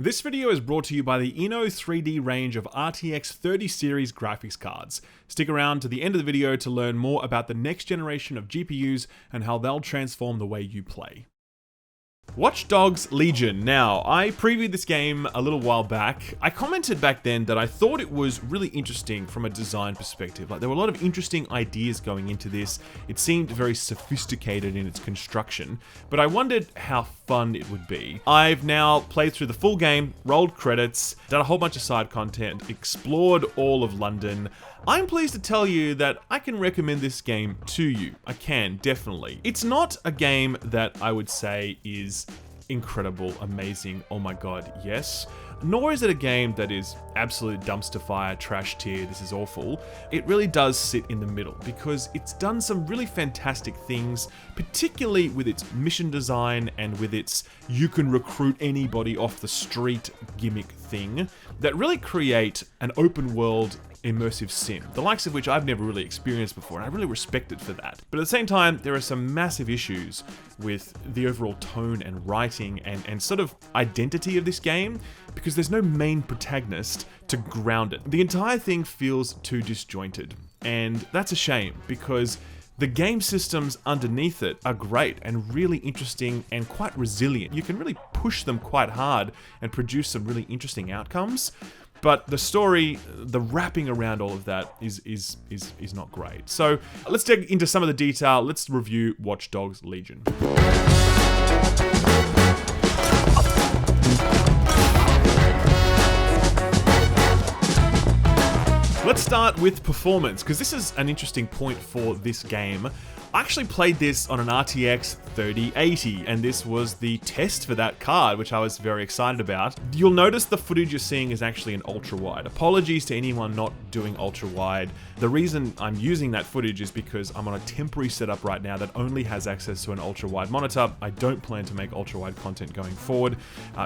This video is brought to you by the Inno 3D range of RTX 30 series graphics cards. Stick around to the end of the video to learn more about the next generation of GPUs and how they'll transform the way you play. Watch Dogs Legion. Now, I previewed this game a little while back. I commented back then that I thought it was really interesting from a design perspective. Like, there were a lot of interesting ideas going into this. It seemed very sophisticated in its construction, but I wondered how fun it would be. I've now played through the full game, rolled credits, done a whole bunch of side content, explored all of London. I'm pleased to tell you that I can recommend this game to you. I can, definitely. It's not a game that I would say is incredible, amazing, oh my god, yes. Nor is it a game that is absolute dumpster fire, trash tier, this is awful. It really does sit in the middle because it's done some really fantastic things, particularly with its mission design and with its you can recruit anybody off the street gimmick thing that really create an open world immersive sim, the likes of which I've never really experienced before, and I really respect it for that. But at the same time, there are some massive issues with the overall tone and writing and sort of identity of this game, because there's no main protagonist to ground it. The entire thing feels too disjointed, and that's a shame, because the game systems underneath it are great and really interesting and quite resilient. You can really push them quite hard and produce some really interesting outcomes. But the story, the wrapping around all of that is not great. So let's dig into some of the detail. Let's review Watch Dogs Legion. Let's start with performance, because this is an interesting point for this game. I actually played this on an RTX 3080, and this was the test for that card, which I was very excited about. You'll notice the footage you're seeing is actually an ultra-wide. Apologies to anyone not doing ultra-wide. The reason I'm using that footage is because I'm on a temporary setup right now that only has access to an ultra-wide monitor. I don't plan to make ultra-wide content going forward.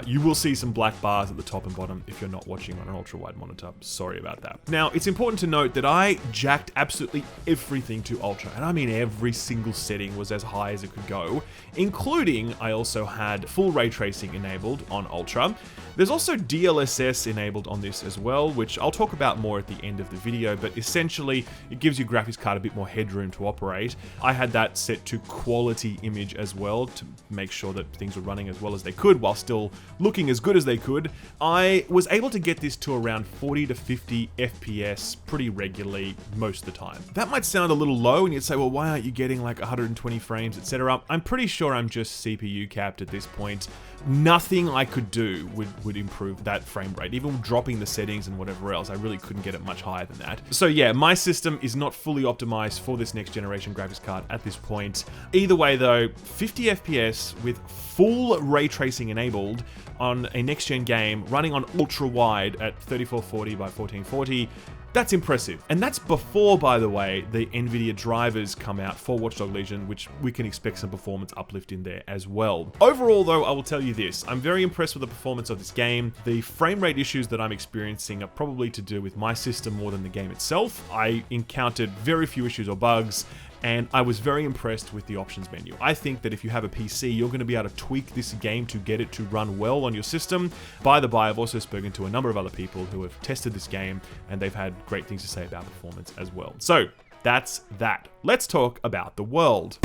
You will see some black bars at the top and bottom if you're not watching on an ultra-wide monitor. Sorry about that. Now, it's important to note that I jacked absolutely everything to ultra, and I mean every single setting was as high as it could go, including I also had full ray tracing enabled on ultra. There's also DLSS enabled on this as well, which I'll talk about more at the end of the video, but essentially it gives your graphics card a bit more headroom to operate. I had that set to quality image as well to make sure that things were running as well as they could while still looking as good as they could. I was able to get this to around 40 to 50 FPS pretty regularly most of the time. That might sound a little low and you'd say, well, why aren't you getting like 120 frames, etc. I'm pretty sure I'm just CPU capped at this point. Nothing I could do would improve that frame rate. Even dropping the settings and whatever else, I really couldn't get it much higher than that. So yeah, my system is not fully optimized for this next generation graphics card at this point. Either way though, 50 FPS with full ray tracing enabled on a next gen game running on ultra wide at 3440 by 1440, that's impressive. And that's before, by the way, the NVIDIA drivers come out for Watch Dogs Legion, which we can expect some performance uplift in there as well. Overall, though, I will tell you this. I'm very impressed with the performance of this game. The frame rate issues that I'm experiencing are probably to do with my system more than the game itself. I encountered very few issues or bugs, and I was very impressed with the options menu. I think that if you have a PC, you're going to be able to tweak this game to get it to run well on your system. By the by, I've also spoken to a number of other people who have tested this game, and they've had great things to say about performance as well. So, that's that. Let's talk about the world.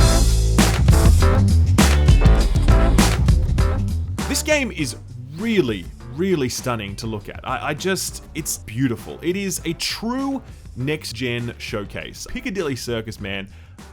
This game is really stunning to look at. It's beautiful. It is a true next-gen showcase. Piccadilly Circus, man.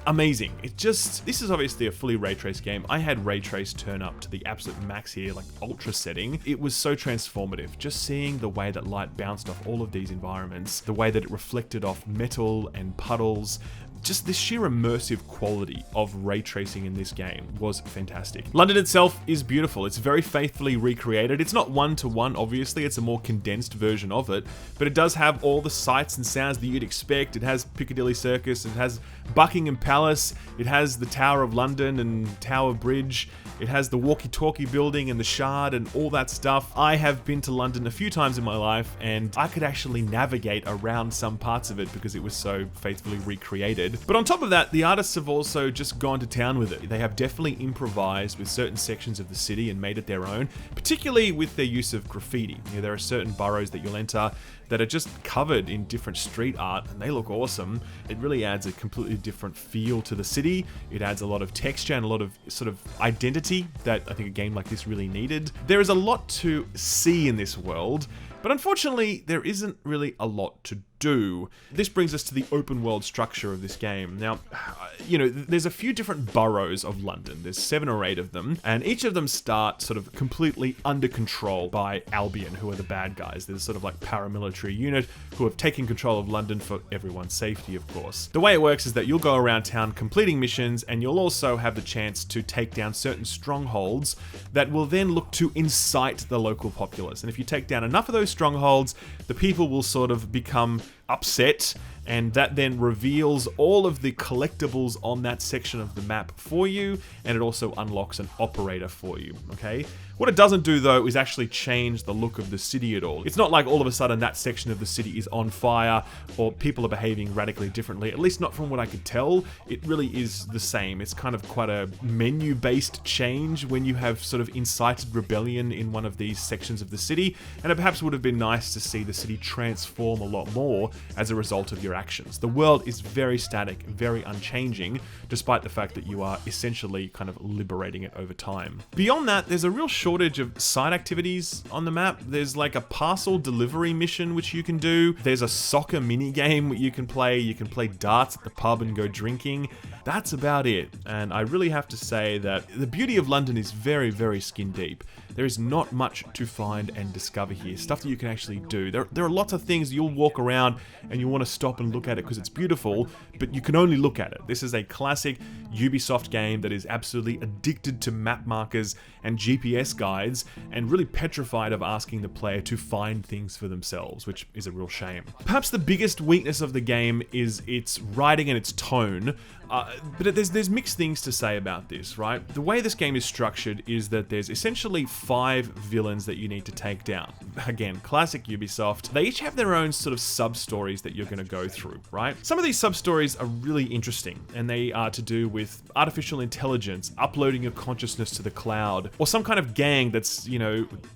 Amazing. This is obviously a fully ray traced game. I had ray trace turn up to the absolute max here, like ultra setting. It was so transformative. Just seeing the way that light bounced off all of these environments, the way that it reflected off metal and puddles, just the sheer immersive quality of ray tracing in this game was fantastic. London itself is beautiful. It's very faithfully recreated. It's not one-to-one, obviously. It's a more condensed version of it, but it does have all the sights and sounds that you'd expect. It has Piccadilly Circus, it has Buckingham Palace, it has the Tower of London and Tower Bridge, it has the walkie-talkie building and the Shard and all that stuff. I have been to London a few times in my life, and I could actually navigate around some parts of it because it was so faithfully recreated. did. But on top of that, the artists have also just gone to town with it. They have definitely improvised with certain sections of the city and made it their own, particularly with their use of graffiti. There are certain boroughs that you'll enter that are just covered in different street art, and they look awesome. It really adds a completely different feel to the city. It adds a lot of texture and a lot of sort of identity that I think a game like this really needed. There is a lot to see in this world, but unfortunately, there isn't really a lot to do. This brings us to the open world structure of this game. Now, there's a few different boroughs of London. There's 7 or 8 of them, and each of them start sort of completely under control by Albion, who are the bad guys. There's sort of like paramilitary unit who have taken control of London for everyone's safety, of course. The way it works is that you'll go around town completing missions, and you'll also have the chance to take down certain strongholds that will then look to incite the local populace. And if you take down enough of those strongholds, the people will sort of become upset, and that then reveals all of the collectibles on that section of the map for you, and it also unlocks an operator for you, okay? What it doesn't do, though, is actually change the look of the city at all. It's not like all of a sudden that section of the city is on fire or people are behaving radically differently, at least not from what I could tell. It really is the same. It's kind of quite a menu-based change when you have sort of incited rebellion in one of these sections of the city, and it perhaps would have been nice to see the city transform a lot more as a result of your actions. The world is very static, very unchanging, despite the fact that you are essentially kind of liberating it over time. Beyond that, there's a real shortage of side activities on the map. There's like a parcel delivery mission which you can do. There's a soccer mini game you can play. You can play darts at the pub and go drinking. That's about it. And I really have to say that the beauty of London is very, very skin deep. There is not much to find and discover here. Stuff that you can actually do. There are lots of things you'll walk around and you want to stop and look at it because it's beautiful, but you can only look at it. This is a classic Ubisoft game that is absolutely addicted to map markers and GPS guides, and really petrified of asking the player to find things for themselves, which is a real shame. Perhaps the biggest weakness of the game is its writing and its tone. But there's mixed things to say about this, right? The way this game is structured is that there's essentially 5 villains that you need to take down. Again, classic Ubisoft. They each have their own sort of sub-stories that you're going to go through, right? Some of these sub-stories are really interesting, and they are to do with artificial intelligence, uploading your consciousness to the cloud, or some kind of gang that's,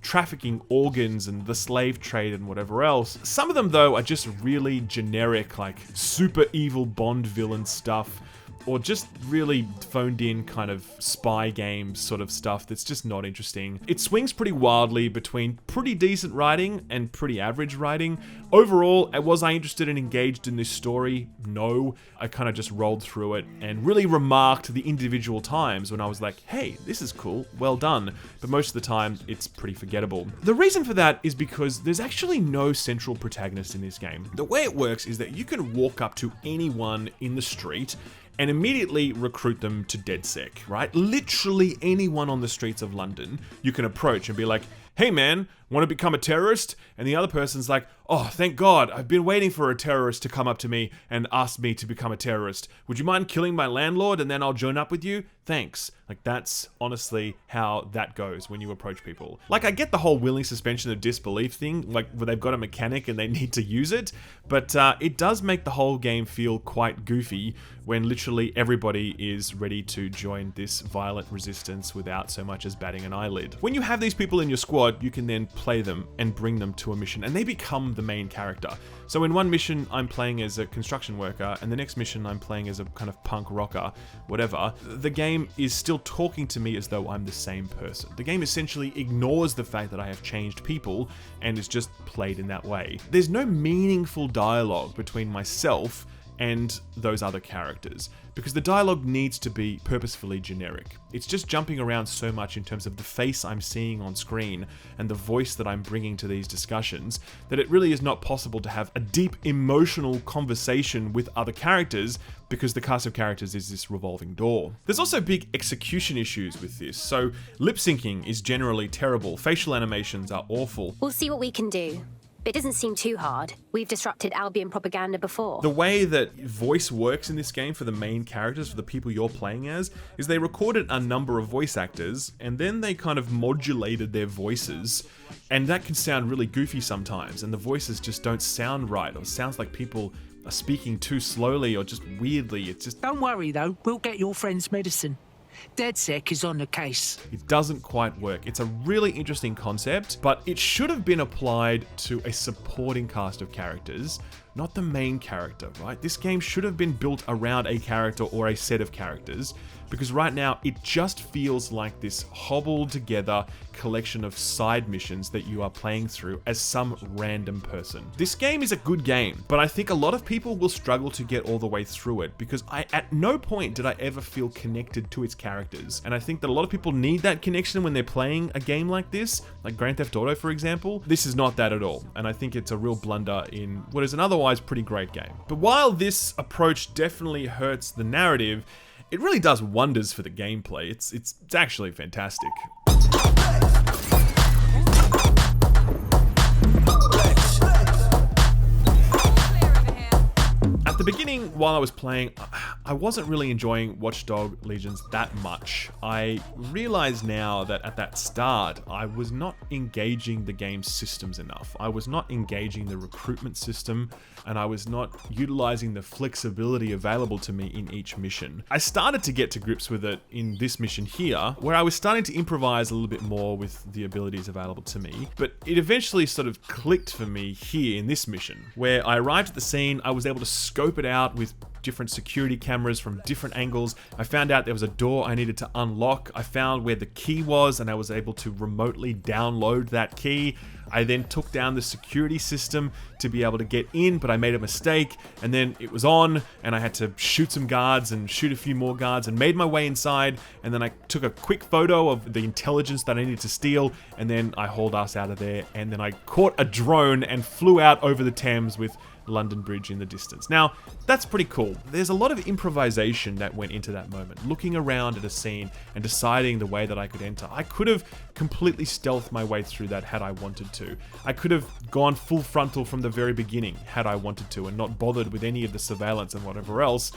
trafficking organs and the slave trade and whatever else. Some of them, though, are just really generic, like super evil Bond villain stuff, or just really phoned in kind of spy game sort of stuff that's just not interesting. It swings pretty wildly between pretty decent writing and pretty average writing. Overall, was I interested and engaged in this story? No. I kind of just rolled through it and really remarked the individual times when I was like, hey, this is cool, well done. But most of the time, it's pretty forgettable. The reason for that is because there's actually no central protagonist in this game. The way it works is that you can walk up to anyone in the street and immediately recruit them to DedSec, right? Literally anyone on the streets of London you can approach and be like, hey man, want to become a terrorist? And the other person's like, oh, thank God, I've been waiting for a terrorist to come up to me and ask me to become a terrorist. Would you mind killing my landlord and then I'll join up with you? Thanks. Like, that's honestly how that goes when you approach people. Like, I get the whole willing suspension of disbelief thing, like where they've got a mechanic and they need to use it, but it does make the whole game feel quite goofy when literally everybody is ready to join this violent resistance without so much as batting an eyelid. When you have these people in your squad, you can then play them and bring them to a mission, and they become the main character. So in one mission, I'm playing as a construction worker, and the next mission, I'm playing as a kind of punk rocker, whatever. The game is still talking to me as though I'm the same person. The game essentially ignores the fact that I have changed people and is just played in that way. There's no meaningful dialogue between myself and those other characters, because the dialogue needs to be purposefully generic. It's just jumping around so much in terms of the face I'm seeing on screen and the voice that I'm bringing to these discussions that it really is not possible to have a deep emotional conversation with other characters, because the cast of characters is this revolving door. There's also big execution issues with this. So lip syncing is generally terrible. Facial animations are awful. We'll see what we can do. But it doesn't seem too hard. We've disrupted Albion propaganda before. The way that voice works in this game for the main characters, for the people you're playing as, is they recorded a number of voice actors, and then they kind of modulated their voices, and that can sound really goofy sometimes, and the voices just don't sound right, or sounds like people are speaking too slowly or just weirdly. It's just, Don't worry, though. We'll get your friend's medicine. DedSec is on the case. it doesn't quite work. It's a really interesting concept, but it should have been applied to a supporting cast of characters, not the main character, right? This game should have been built around a character or a set of characters, because right now it just feels like this hobbled together collection of side missions that you are playing through as some random person. This game is a good game, but I think a lot of people will struggle to get all the way through it, because at no point did I ever feel connected to its characters. And I think that a lot of people need that connection when they're playing a game like this, like Grand Theft Auto, for example. This is not that at all, and I think it's a real blunder in what is an otherwise pretty great game. But while this approach definitely hurts the narrative, it really does wonders for the gameplay. It's actually fantastic. At the beginning, while I was playing, I wasn't really enjoying Watch Dogs Legions that much. I realize now that at that start, I was not engaging the game's systems enough. I was not engaging the recruitment system, and I was not utilizing the flexibility available to me in each mission. I started to get to grips with it in this mission here, where I was starting to improvise a little bit more with the abilities available to me, but it eventually sort of clicked for me here in this mission, where I arrived at the scene, I was able to scope it out with different security cameras from different angles. I found out there was a door I needed to unlock. I found where the key was, and I was able to remotely download that key. I then took down the security system to be able to get in, but I made a mistake, and then it was on, and I had to shoot some guards and shoot a few more guards and made my way inside, and then I took a quick photo of the intelligence that I needed to steal, and then I hauled us out of there, and then I caught a drone and flew out over the Thames with London Bridge in the distance. Now, that's pretty cool. There's a lot of improvisation that went into that moment, looking around at a scene and deciding the way that I could enter. I could have completely stealthed my way through that had I wanted to. I could have gone full frontal from the very beginning had I wanted to and not bothered with any of the surveillance and whatever else.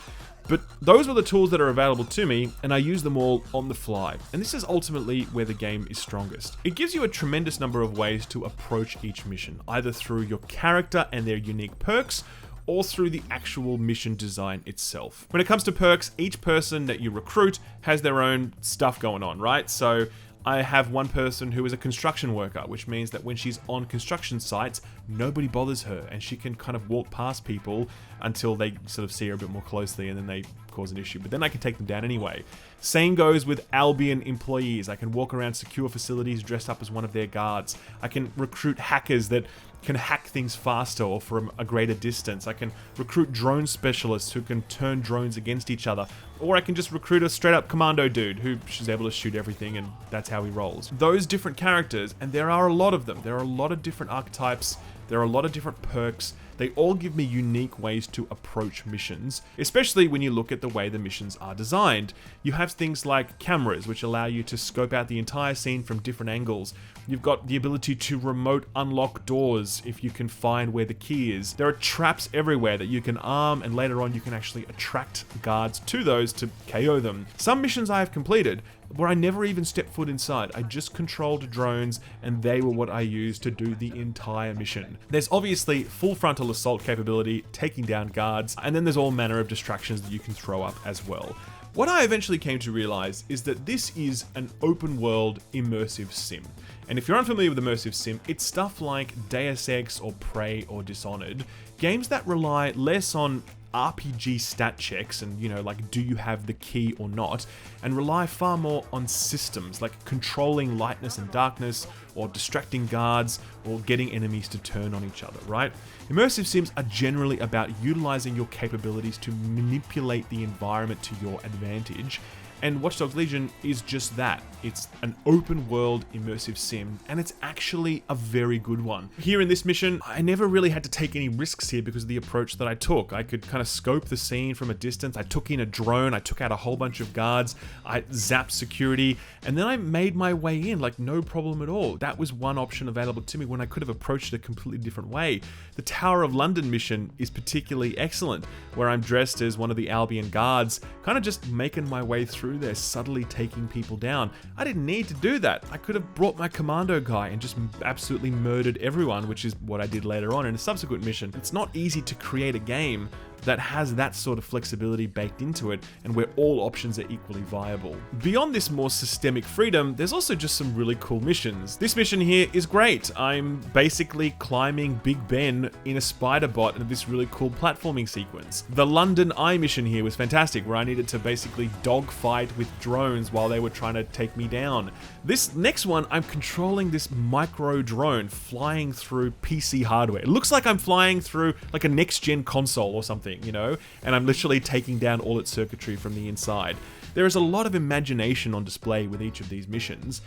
But those were the tools that are available to me, and I use them all on the fly. And this is ultimately where the game is strongest. It gives you a tremendous number of ways to approach each mission, either through your character and their unique perks, or through the actual mission design itself. When it comes to perks, each person that you recruit has their own stuff going on, right? So I have one person who is a construction worker, which means that when she's on construction sites, nobody bothers her, and she can kind of walk past people until they sort of see her a bit more closely, and then they cause an issue. But then I can take them down anyway. Same goes with Albion employees. I can walk around secure facilities dressed up as one of their guards. I can recruit hackers that can hack things faster or from a greater distance. I can recruit drone specialists who can turn drones against each other. Or I can just recruit a straight up commando dude who is able to shoot everything, and that's how he rolls. Those different characters, and there are a lot of them. There are a lot of different archetypes. There are a lot of different perks. They all give me unique ways to approach missions, especially when you look at the way the missions are designed. You have things like cameras, which allow you to scope out the entire scene from different angles. You've got the ability to remote unlock doors if you can find where the key is. There are traps everywhere that you can arm, and later on you can actually attract guards to those to KO them. Some missions I have completed where I never even stepped foot inside. I just controlled drones, and they were what I used to do the entire mission. There's obviously full frontal assault capability, taking down guards, and then there's all manner of distractions that you can throw up as well. What I eventually came to realize is that this is an open world immersive sim. And if you're unfamiliar with immersive sim, it's stuff like Deus Ex or Prey or Dishonored, games that rely less on RPG stat checks and, like, do you have the key or not, and rely far more on systems like controlling lightness and darkness, or distracting guards, or getting enemies to turn on each other, right? Immersive sims are generally about utilizing your capabilities to manipulate the environment to your advantage, and Watch Dogs Legion is just that. It's an open world immersive sim, and it's actually a very good one. Here in this mission, I never really had to take any risks here because of the approach that I took. I could kind of scope the scene from a distance. I took in a drone, I took out a whole bunch of guards, I zapped security, and then I made my way in, like, no problem at all. That was one option available to me when I could have approached it a completely different way. The Tower of London mission is particularly excellent, where I'm dressed as one of the Albion guards, kind of just making my way through through there subtly taking people down. I didn't need to do that. I could have brought my commando guy and just absolutely murdered everyone, which is what I did later on in a subsequent mission. It's not easy to create a game that has that sort of flexibility baked into it and where all options are equally viable. Beyond this more systemic freedom, there's also just some really cool missions. This mission here is great. I'm basically climbing Big Ben in a spider bot in this really cool platforming sequence. The London Eye mission here was fantastic, where I needed to basically dogfight with drones while they were trying to take me down. This next one, I'm controlling this micro drone flying through PC hardware. It looks like I'm flying through like a next-gen console or something, you know, and I'm literally taking down all its circuitry from the inside. There is a lot of imagination on display with each of these missions,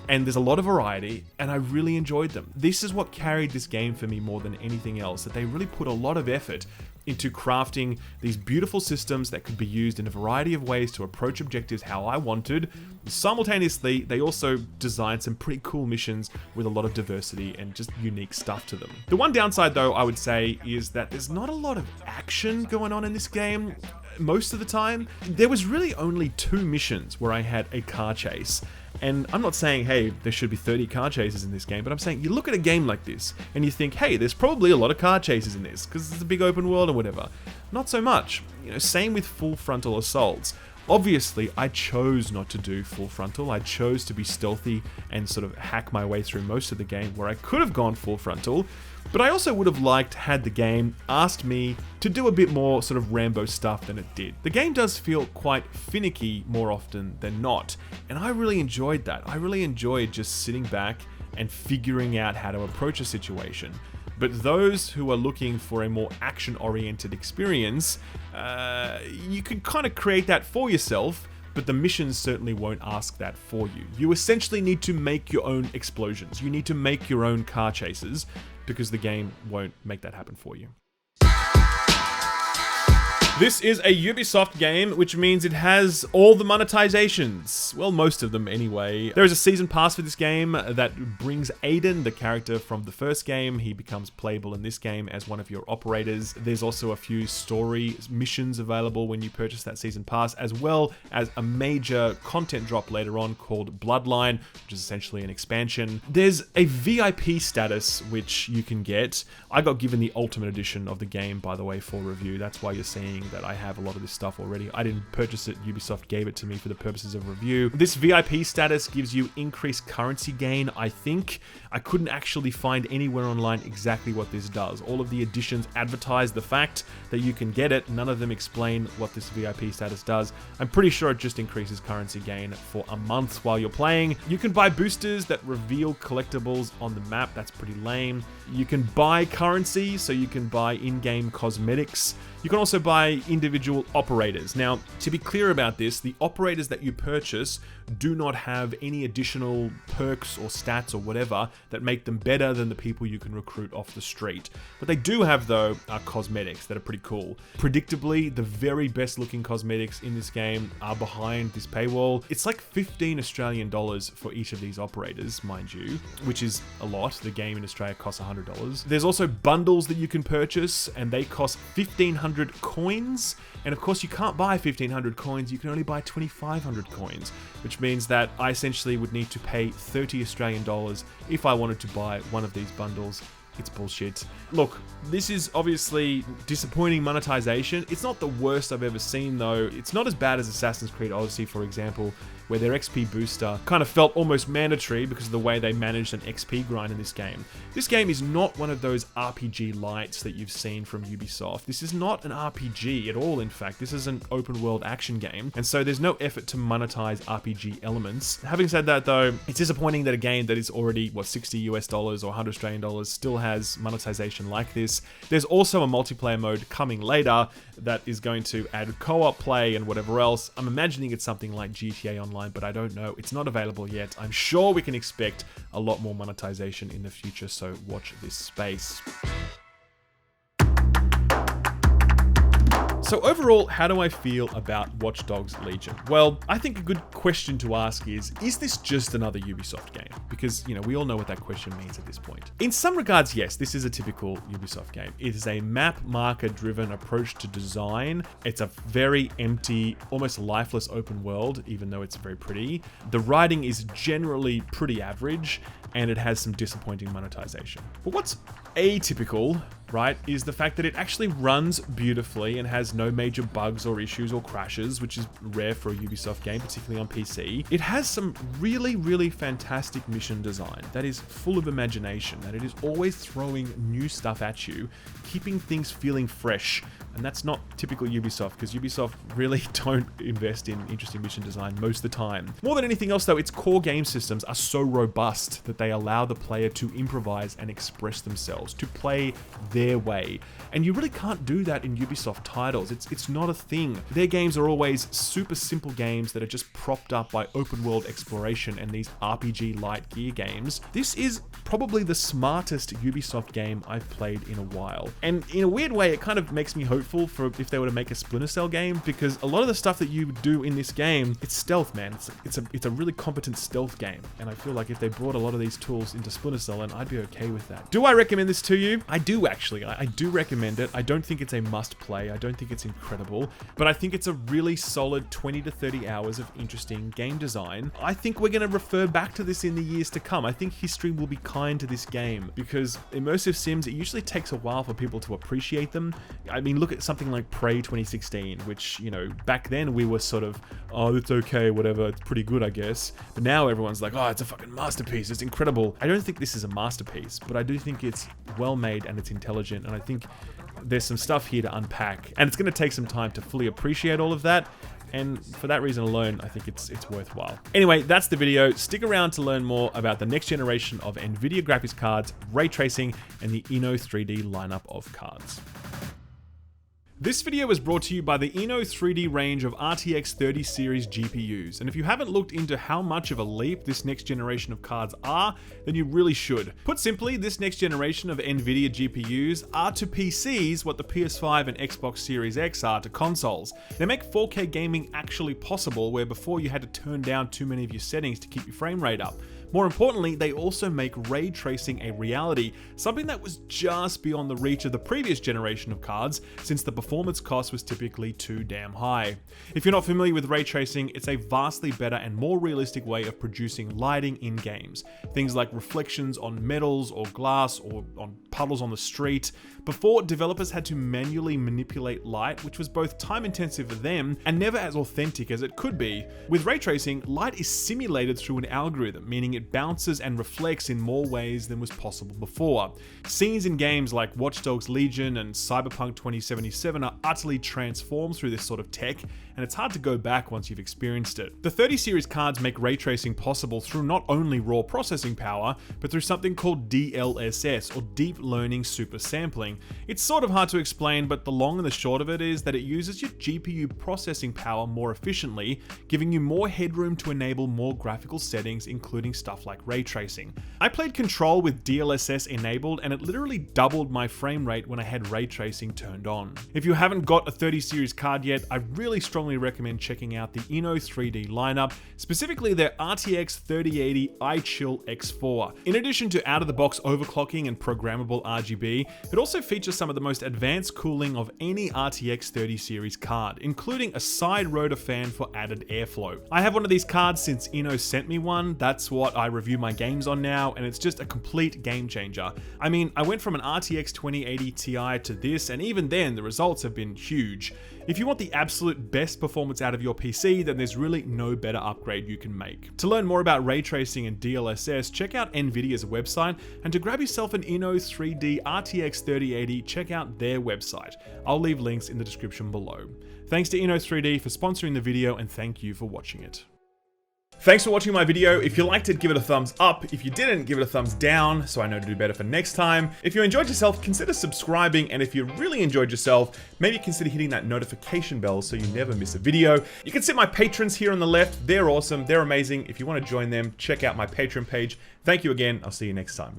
and there's a lot of variety, and I really enjoyed them. This is what carried this game for me more than anything else, that they really put a lot of effort into crafting these beautiful systems that could be used in a variety of ways to approach objectives how I wanted. Simultaneously, they also designed some pretty cool missions with a lot of diversity and just unique stuff to them. The one downside, though, I would say, is that there's not a lot of action going on in this game. Most of the time, there was really only 2 missions where I had a car chase. And I'm not saying, hey, there should be 30 car chases in this game, but I'm saying you look at a game like this and you think, hey, there's probably a lot of car chases in this because it's a big open world or whatever. Not so much. You know, same with full frontal assaults. Obviously, I chose not to do full frontal. I chose to be stealthy and sort of hack my way through most of the game where I could have gone full frontal. But I also would have liked had the game asked me to do a bit more sort of Rambo stuff than it did. The game does feel quite finicky more often than not, and I really enjoyed that. I really enjoyed just sitting back and figuring out how to approach a situation. But those who are looking for a more action-oriented experience, you can kind of create that for yourself, but the missions certainly won't ask that for you. You essentially need to make your own explosions. You need to make your own car chases, because the game won't make that happen for you. This is a Ubisoft game, which means it has all the monetizations. Well, most of them anyway. There is a season pass for this game that brings Aiden, the character from the first game. He becomes playable in this game as one of your operators. There's also a few story missions available when you purchase that season pass, as well as a major content drop later on called Bloodline, which is essentially an expansion. There's a VIP status which you can get. I got given the Ultimate Edition of the game, by the way, for review. That's why you're seeing that I have a lot of this stuff already. I didn't purchase it, Ubisoft gave it to me for the purposes of review. This VIP status gives you increased currency gain, I think. I couldn't actually find anywhere online exactly what this does. All of the editions advertise the fact that you can get it. None of them explain what this VIP status does. I'm pretty sure it just increases currency gain for a month while you're playing. You can buy boosters that reveal collectibles on the map. That's pretty lame. You can buy currency, so you can buy in-game cosmetics. You can also buy individual operators. Now, to be clear about this, the operators that you purchase do not have any additional perks or stats or whatever that make them better than the people you can recruit off the street. What they do have, though, are cosmetics that are pretty cool. Predictably, the very best looking cosmetics in this game are behind this paywall. It's like 15 Australian dollars for each of these operators, mind you, which is a lot. The game in Australia costs $100. There's also bundles that you can purchase, and they cost 1,500 coins. And of course, you can't buy 1,500 coins, you can only buy 2,500 coins, which means that I essentially would need to pay 30 Australian dollars if I wanted to buy one of these bundles. It's bullshit. Look, this is obviously disappointing monetization. It's not the worst I've ever seen, though. It's not as bad as Assassin's Creed Odyssey, for example, where their XP booster kind of felt almost mandatory because of the way they managed an XP grind in this game. This game is not one of those RPG lights that you've seen from Ubisoft. This is not an RPG at all, in fact. This is an open world action game, and so there's no effort to monetize RPG elements. Having said that, though, it's disappointing that a game that is already, what, $60 US or 100 Australian dollars still has monetization like this. There's also a multiplayer mode coming later that is going to add co-op play and whatever else. I'm imagining it's something like GTA Online, but I don't know. It's not available yet. I'm sure we can expect a lot more monetization in the future, so watch this space. So overall, how do I feel about Watch Dogs Legion? Well, I think a good question to ask is this just another Ubisoft game? Because, you know, we all know what that question means at this point. In some regards, yes, this is a typical Ubisoft game. It is a map marker-driven approach to design. It's a very empty, almost lifeless open world, even though it's very pretty. The writing is generally pretty average, and it has some disappointing monetization. But what's atypical, right, is the fact that it actually runs beautifully and has no major bugs or issues or crashes, which is rare for a Ubisoft game, particularly on PC. It has some really, really fantastic mission design that is full of imagination, that it is always throwing new stuff at you, keeping things feeling fresh. And that's not typical Ubisoft, because Ubisoft really don't invest in interesting mission design most of the time. More than anything else though, its core game systems are so robust that they allow the player to improvise and express themselves, to play their way. And you really can't do that in Ubisoft titles. It's not a thing. Their games are always super simple games that are just propped up by open world exploration and these RPG light gear games. This is probably the smartest Ubisoft game I've played in a while. And in a weird way, it kind of makes me hopeful for if they were to make a Splinter Cell game, because a lot of the stuff that you do in this game, it's stealth, man. It's a really competent stealth game. And I feel like if they brought a lot of these tools into Splinter Cell, then I'd be okay with that. Do I recommend this to you? I do actually. I do recommend it. I don't think it's a must play. I don't think it's incredible, but I think it's a really solid 20 to 30 hours of interesting game design. I think we're going to refer back to this in the years to come. I think history will be kind to this game, because immersive sims, it usually takes a while for people to appreciate them. I mean, look at something like Prey 2016, which, you know, back then we were sort of, oh, it's okay, whatever, it's pretty good, I guess. But now everyone's like, oh, it's a fucking masterpiece, it's incredible. I don't think this is a masterpiece, but I do think it's well made and it's intelligent, and I think there's some stuff here to unpack, and it's going to take some time to fully appreciate all of that. And for that reason alone, I think it's worthwhile. Anyway, that's the video. Stick around to learn more about the next generation of NVIDIA graphics cards, ray tracing, and the Eno 3D lineup of cards. This video was brought to you by the Eno 3D range of RTX 30 series GPUs, and if you haven't looked into how much of a leap this next generation of cards are, then you really should. Put simply, this next generation of NVIDIA GPUs are to PCs what the PS5 and Xbox Series X are to consoles. They make 4K gaming actually possible, where before you had to turn down too many of your settings to keep your frame rate up. More importantly, they also make ray tracing a reality, something that was just beyond the reach of the previous generation of cards, since the performance cost was typically too damn high. If you're not familiar with ray tracing, it's a vastly better and more realistic way of producing lighting in games. Things like reflections on metals or glass or on puddles on the street. Before, developers had to manually manipulate light, which was both time intensive for them and never as authentic as it could be. With ray tracing, light is simulated through an algorithm, meaning it bounces and reflects in more ways than was possible before. Scenes in games like Watch Dogs Legion and Cyberpunk 2077 are utterly transformed through this sort of tech, and it's hard to go back once you've experienced it. The 30 series cards make ray tracing possible through not only raw processing power, but through something called DLSS, or Deep Learning Super Sampling. It's sort of hard to explain, but the long and the short of it is that it uses your GPU processing power more efficiently, giving you more headroom to enable more graphical settings, including stuff like ray tracing. I played Control with DLSS enabled, and it literally doubled my frame rate when I had ray tracing turned on. If you haven't got a 30 series card yet, I really strongly recommend checking out the Eno 3D lineup, specifically their RTX 3080 iChill X4. In addition to out-of-the-box overclocking and programmable RGB, it also features some of the most advanced cooling of any RTX 30 series card, including a side rotor fan for added airflow. I have one of these cards since Eno sent me one. That's what I review my games on now, and it's just a complete game changer. I mean, I went from an RTX 2080 Ti to this, and even then, the results have been huge. If you want the absolute best performance out of your PC, then there's really no better upgrade you can make. To learn more about ray tracing and DLSS, check out NVIDIA's website, and to grab yourself an Eno 3D RTX 3080, check out their website. I'll leave links in the description below. Thanks to Eno 3D for sponsoring the video, and thank you for watching it. Thanks for watching my video. If you liked it, give it a thumbs up. If you didn't, give it a thumbs down so I know to do better for next time. If you enjoyed yourself, consider subscribing, and if you really enjoyed yourself, maybe consider hitting that notification bell so you never miss a video. You can see my patrons here on the left. They're awesome. They're amazing. If you want to join them, check out my Patreon page. Thank you again. I'll see you next time. Bye-bye.